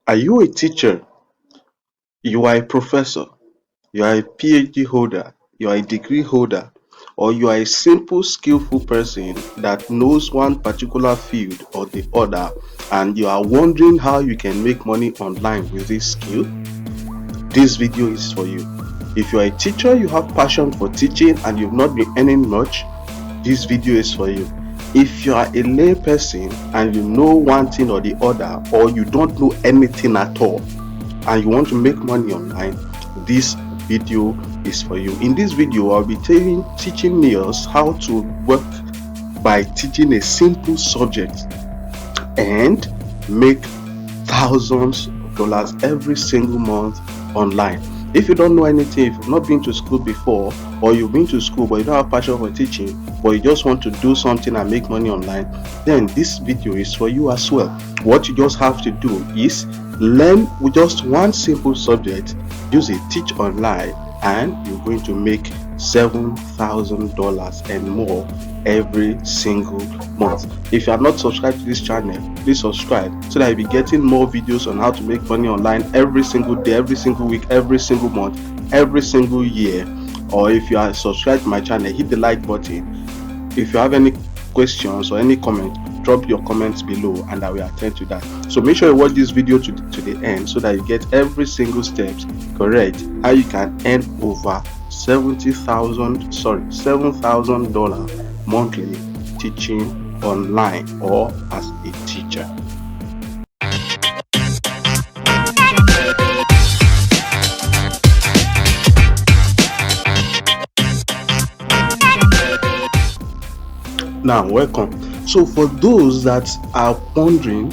Are you a teacher? You are a professor? You are a PhD holder? You are a degree holder? Or you are a simple, skillful person that knows one particular field or the other, and you are wondering how you can make money online with this skill? This video is for you. If you are a teacher, you have passion for teaching and you've not been earning much, this video is for you. If you are a lay person and you know one thing or the other, or you don't know anything at all and you want to make money online, this video is for you. In this video, I'll be teaching Niels how to work by teaching a simple subject and make thousands of dollars every single month online. If you don't know anything, if you've not been to school before, or you've been to school but you don't have passion for teaching, but you just want to do something and make money online, then this video is for you as well. What you just have to do is learn with just one simple subject, use it, teach online, and you're going to make $7,000 and more every single month. If you are not subscribed to this channel, please subscribe so that you'll be getting more videos on how to make money online every single day, every single week, every single month, every single year. Or if you are subscribed to my channel, hit the like button. If you have any questions or any comment, drop your comments below and I will attend to that. So make sure you watch this video to the end so that you get every single steps correct, how you can earn over $7,000 monthly teaching online or as a teacher. Now, welcome. So for those that are wondering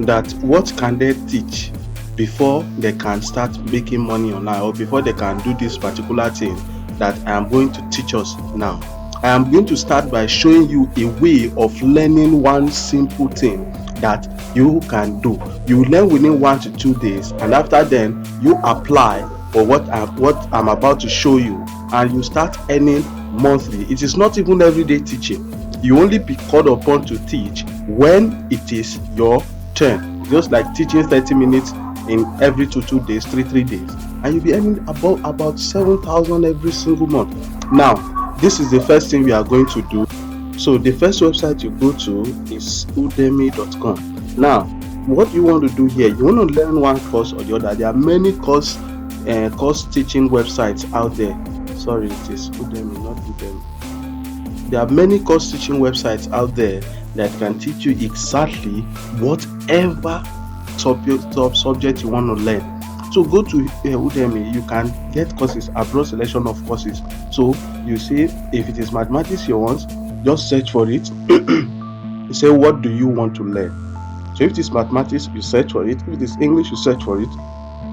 that what can they teach before they can start making money online, or before they can do this particular thing that I am going to teach us now, I am going to start by showing you a way of learning one simple thing that you can do. You learn within 1 to 2 days, and after then you apply for what I'm about to show you, and you start earning monthly. It is not even everyday teaching. You only be called upon to teach when it is your turn. Just like teaching 30 minutes in every 2 days, 3 days, and you'll be earning about 7,000 every single month. Now, this is the first thing we are going to do. So the first website you go to is udemy.com. Now, what you want to do here, you want to learn one course or the other. There are many course teaching websites out there. Sorry, it is Udemy, not Udemy. There are many course teaching websites out there that can teach you exactly whatever subject you want to learn. So go to Udemy. You can get courses, a broad selection of courses. So you see, if it is mathematics you want, just search for it. You say, what do you want to learn? So if it is mathematics, you search for it. If it is English, you search for it.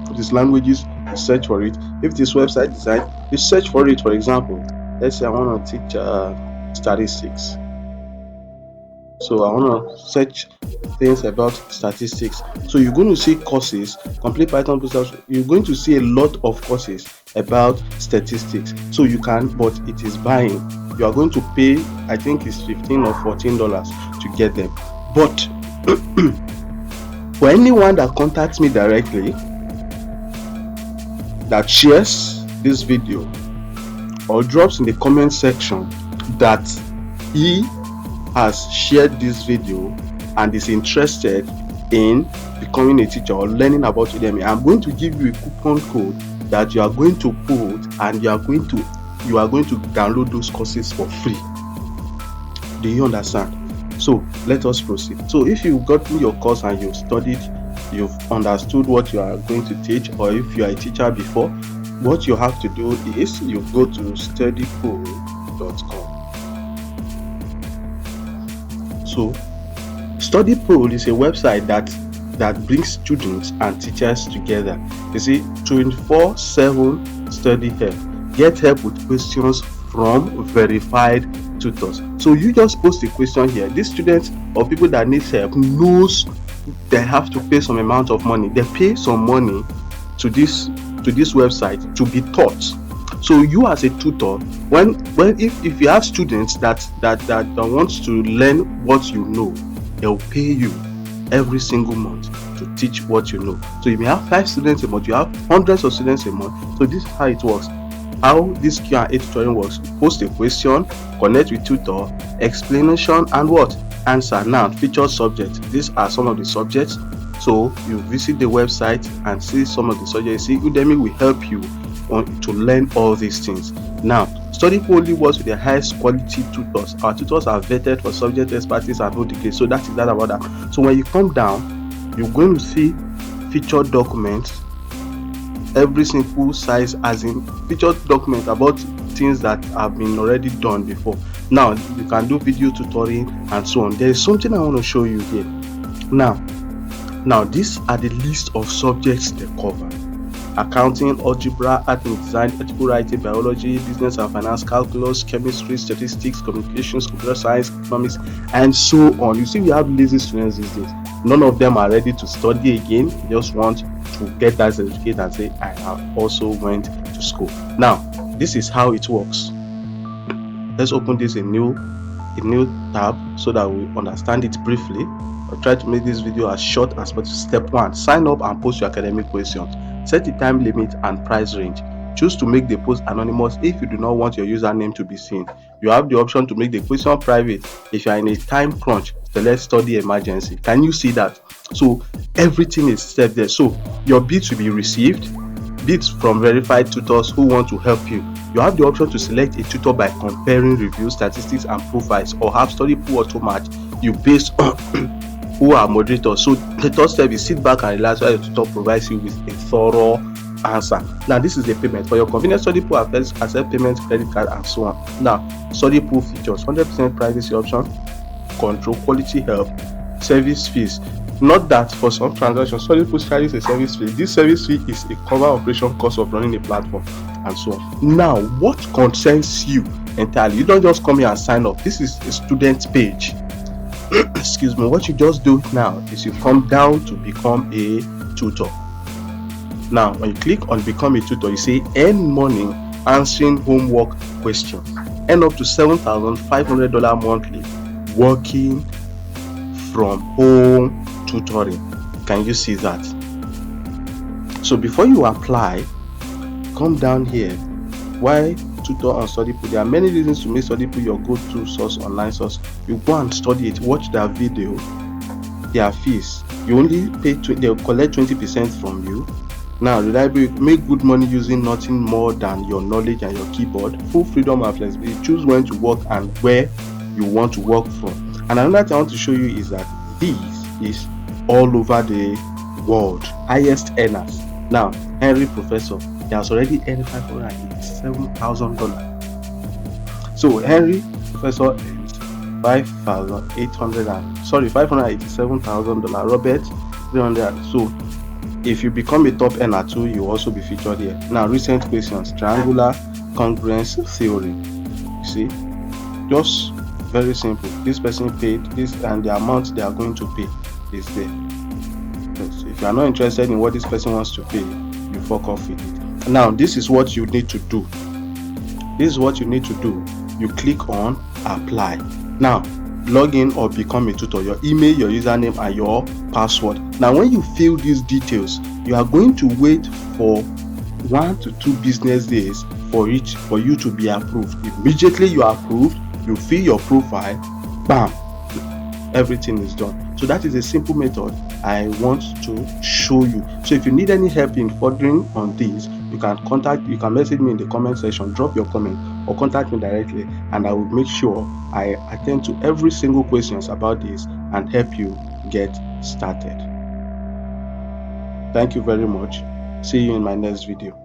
If it is languages, you search for it. If it is website design, you search for it. For example, let's say I want to teach statistics. So I want to search things about statistics. So you're going to see courses, complete Python process. You're going to see a lot of courses about statistics. So you can, but it is buying. You are going to pay, I think it's $15 or $14 to get them. But for anyone that contacts me directly, that shares this video or drops in the comment section that he has shared this video and is interested in becoming a teacher or learning about Udemy, I'm going to give you a coupon code that you are going to put, and you are going to download those courses for free. Do you understand? So let us proceed. So if you got your course and you've studied, you've understood what you are going to teach, or if you are a teacher before, what you have to do is you go to studypool.com. So Studypool is a website that brings students and teachers together. You see, 24/7 study help. Get help with questions from verified tutors. So you just post a question here. These students or people that need help knows they have to pay some amount of money. They pay some money to this website to be taught. So you as a tutor, if you have students that want to learn what you know, they'll pay you every single month to teach what you know. So you may have 5 students a month, you have hundreds of students a month. So this is how it works. How this Q&A tutoring works: post a question, connect with tutor, explanation, and what? Answer. Now, featured subjects. These are some of the subjects. So you visit the website and see some of the subjects. See, Udemy will help you to learn all these things. Now, StudyPool only works with the highest quality tutors. Our tutors are vetted for subject expertise and no decay. So that is that about that. So when you come down, you're going to see featured documents, every simple size, as in featured document about things that have been already done before. Now you can do video tutoring and so on. There is something I want to show you here. Now these are the list of subjects they cover: accounting, algebra, art and design, ethical writing, biology, business and finance, calculus, chemistry, statistics, communications, computer science, economics, and so on. You see, we have lazy students these days. None of them are ready to study again. They just want to get that certificate and say, I have also went to school. Now, this is how it works. Let's open this a new tab so that we understand it briefly. I'll try to make this video as short as possible. Step 1, sign up and post your academic questions. Set the time limit and price range. Choose to make the post anonymous if you do not want your username to be seen. You have the option to make the question private. If you are in a time crunch, select study emergency. Can you see that? So everything is set there. So your bits will be received, bits from verified tutors who want to help you. You have the option to select a tutor by comparing reviews, statistics, and profiles, or have StudyPool auto-match you based on who are moderators. So the third step is sit back and relax while the tutor provides you with a thorough answer. Now this is the payment. For your convenience, StudyPool accept payments, credit card, and so on. Now, StudyPool features 100% privacy option, control, quality help, service fees. Not that for some transactions, StudyPool carries a service fee. This service fee is a cover operation cost of running a platform and so on. Now, what concerns you entirely? You don't just come here and sign up. This is a student page. Excuse me. What you just do now is you come down to become a tutor. Now, when you click on become a tutor, you say earn money answering homework questions. Earn up to $7,500 monthly working from home tutoring. Can you see that? So before you apply, come down here. Why tutor on StudyPool? There are many reasons to make StudyPool your go-to source, online source. You go and study it, watch their video, their fees. You only pay, they'll collect 20% from you. Now, reliable, make good money using nothing more than your knowledge and your keyboard. Full freedom and flexibility. Choose when to work and where you want to work from. And another thing I want to show you is that this is all over the world. Highest earners. Now, Henry Professor, he has already earned $587,000. So Henry Professor earns $587,000. Robert, 300. So if you become a top earner too, you will also be featured here. Now, recent questions: triangular congruence theory. You see, just very simple. This person paid this, and the amount they are going to pay is there. If you are not interested in what this person wants to pay, you fuck off with it. Now, this is what you need to do. This is what you need to do. You click on apply. Now, log in or become a tutor. Your email, your username, and your password. Now, when you fill these details, you are going to wait for 1 to 2 business days for you to be approved. Immediately you are approved, you fill your profile, bam, everything is done. So that is a simple method I want to show you. So if you need any help in furthering on this, you can message me in the comment section, drop your comment, or contact me directly, and I will make sure I attend to every single questions about this and help you get started. Thank you very much. See you in my next video.